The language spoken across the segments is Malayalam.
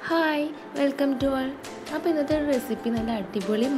Hi welcome to all. അപ്പോൾ ഇന്നത്തെ റെസിപ്പി നല്ല അടിപൊളി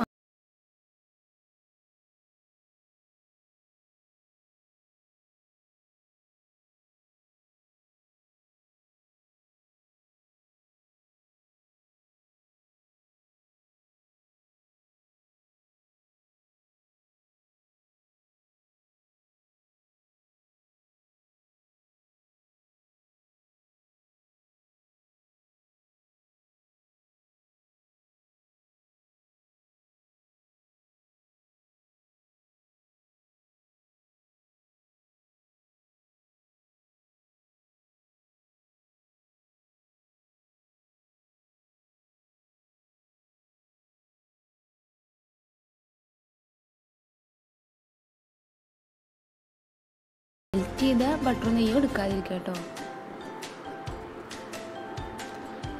മെൽറ്റ് ചെയ്ത ബട്ടർ നെയ്യോ എടുക്കാതിരിക്കുക കേട്ടോ.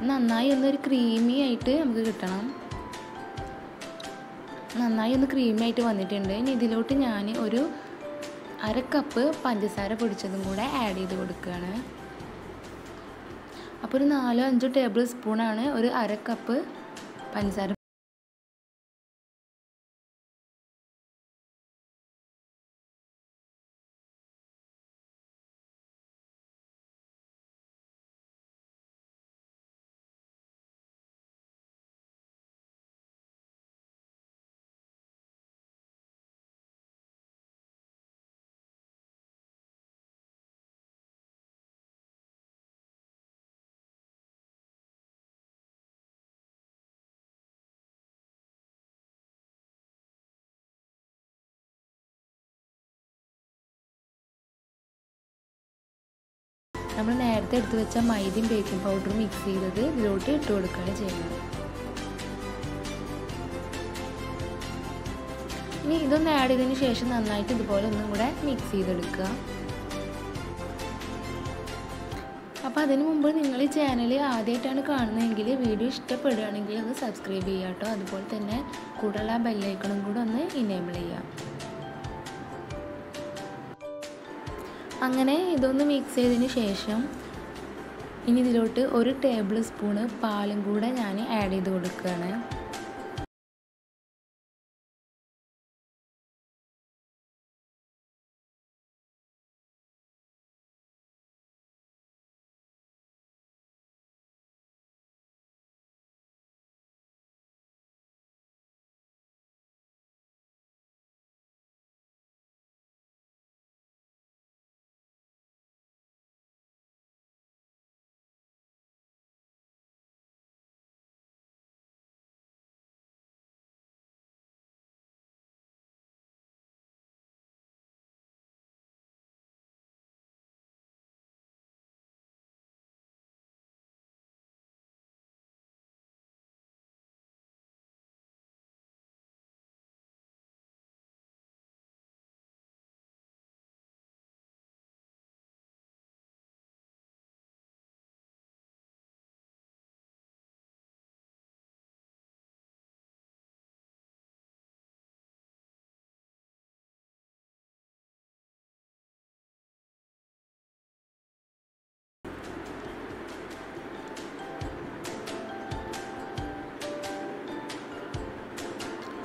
നന്നായി ഒന്നൊരു ക്രീമി ആയിട്ട് നമുക്ക് കിട്ടണം. നന്നായി ഒന്ന് ക്രീമി ആയിട്ട് വന്നിട്ടുണ്ട്. ഇനി ഇതിലോട്ട് ഞാൻ ഒരു 1/2 കപ്പ് പഞ്ചസാര പൊടിച്ചതും കൂടെ ആഡ് ചെയ്ത് കൊടുക്കുകയാണ്. അപ്പോൾ ഒരു 4-5 ടേബിൾ സ്പൂണാണ് ഒരു 1/2 കപ്പ് പഞ്ചസാര. നമ്മൾ നേരത്തെ എടുത്ത് വെച്ച മൈദയും ബേക്കിംഗ് പൗഡറും മിക്സ് ചെയ്തത് ഇതിലോട്ട് ഇട്ട് കൊടുക്കുകയാണ് ചെയ്യുന്നത്. ഇനി ഇതൊന്ന് ആഡ് ചെയ്തതിന് ശേഷം നന്നായിട്ട് ഇതുപോലെ ഒന്നും കൂടെ മിക്സ് ചെയ്തെടുക്കുക. അപ്പോൾ അതിന് മുമ്പ് നിങ്ങൾ ഈ ചാനൽ ആദ്യമായിട്ടാണ് കാണുന്നതെങ്കിൽ വീഡിയോ ഇഷ്ടപ്പെടുകയാണെങ്കിൽ ഒന്ന് സബ്സ്ക്രൈബ് ചെയ്യുക കേട്ടോ. അതുപോലെ തന്നെ കൂടുതലുള്ള ബെല്ലൈക്കണും കൂടെ ഒന്ന് ഇനേബിൾ ചെയ്യുക. അങ്ങനെ ഇതൊന്ന് മിക്സ് ചെയ്തതിന് ശേഷം ഇനി ഇതിലോട്ട് 1 ടേബിൾ സ്പൂണ് പാലും കൂടെ ഞാൻ ആഡ് ചെയ്ത് കൊടുക്കുകയാണ്.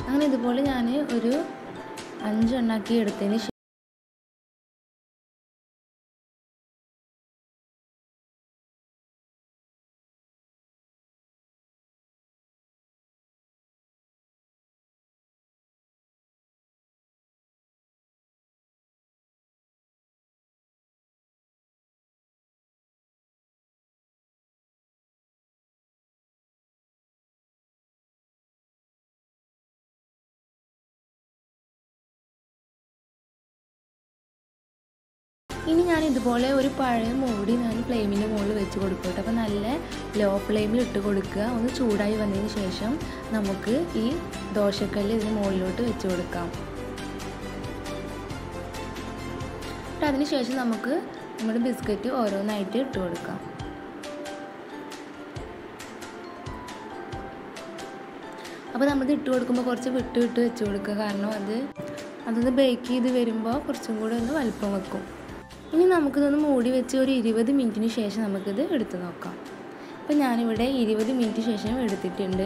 അങ്ങനെ ഇതുപോലെ ഞാൻ ഒരു 5 എണ്ണാക്കി എടുത്തതിന് ശേഷം ഇനി ഞാൻ ഇതുപോലെ ഒരു പഴയ മൂടി ഞാൻ ഫ്ലെയിമിൻ്റെ മുകളിൽ വെച്ച് കൊടുക്കട്ടെ. അപ്പോൾ നല്ല ലോ ഫ്ലെയിമിൽ ഇട്ട് കൊടുക്കുക. ഒന്ന് ചൂടായി വന്നതിന് ശേഷം നമുക്ക് ഈ ദോശക്കല്ല് ഇതിന് മുകളിലോട്ട് വെച്ച് കൊടുക്കാം. അതിന് ശേഷം നമുക്ക് നമ്മുടെ ബിസ്ക്കറ്റ് ഓരോന്നായിട്ട് ഇട്ട് കൊടുക്കാം. അപ്പോൾ നമ്മളിത് ഇട്ട് കൊടുക്കുമ്പോൾ കുറച്ച് വിട്ട് വെച്ച് കൊടുക്കുക. കാരണം അതൊന്ന് ബേക്ക് ചെയ്ത് വരുമ്പോൾ കുറച്ചും കൂടെ ഒന്ന് വലിപ്പം വെക്കും. ഇനി നമുക്കിതൊന്ന് മൂടി വെച്ച് ഒരു 20 മിനിറ്റിന് ശേഷം നമുക്കിത് എടുത്ത് നോക്കാം. അപ്പോൾ ഞാനിവിടെ 20 മിനിറ്റ് ശേഷം എടുത്തിട്ടുണ്ട്.